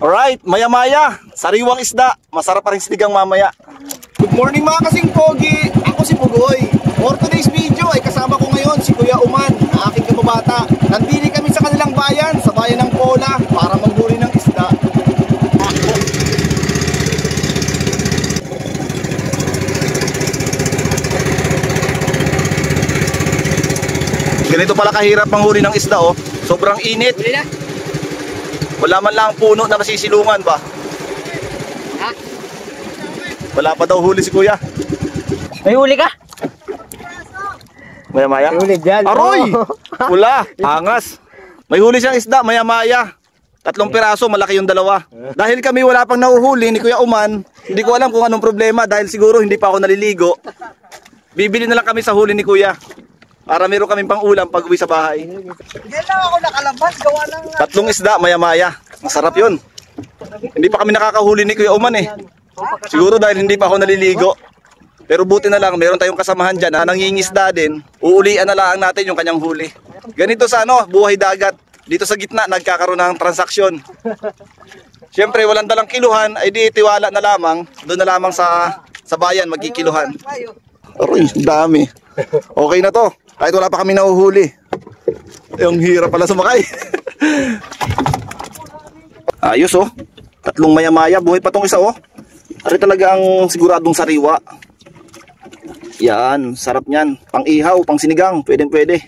Alright, maya-maya, sariwang isda. Masarap pa rin sinigang mamaya. Good morning mga kasing pogi. Ako si Pugoy. For today's video ay kasama ko ngayon si Kuya Uman, na aking kababata. Nandili kami sa kanilang bayan, sa bayan ng Pola, para manghuli ng isda. Ganito pala kahirap manghuli ng isda, oh. Sobrang init. Wala man lang puno na masisilungan ba? Wala pa daw huli si Kuya. May huli ka? Maya-maya. May huli dyan. Aroy! Wala. Angas. May huli siyang isda, maya-maya. 3 piraso, malaki yung 2. Dahil kami wala pang nahuhuli ni Kuya Uman, hindi ko alam kung anong problema dahil siguro hindi pa ako naliligo. Bibili na lang kami sa huli ni Kuya. Para meron kaming pang ulam pag uwi sa bahay. Hindi lang ako nakalabas. Gawa ng... 3 isda, maya-maya. Masarap yun. Hindi pa kami nakakahuli ni Kuya Uman eh. Siguro dahil hindi pa ako naliligo. Pero buti na lang, meron tayong kasamahan dyan na nangingisda din. Uulian na lang natin yung kanyang huli. Ganito sa buhay dagat. Dito sa gitna, nagkakaroon ng transaksyon. Siyempre, walang dalang kiluhan, ay di tiwala na lamang. Doon na lamang sa bayan, magkikiluhan. Aroy, dami. Okay na to. Kahit wala pa kami nahuhuli. Yung hirap pala sumakay. Ayos oh. 3 maya-maya. Buhay pa tong isa oh. Ari talaga ang siguradong sariwa. Yan, sarap niyan. Pang ihaw, pang sinigang, pwedeng pwede.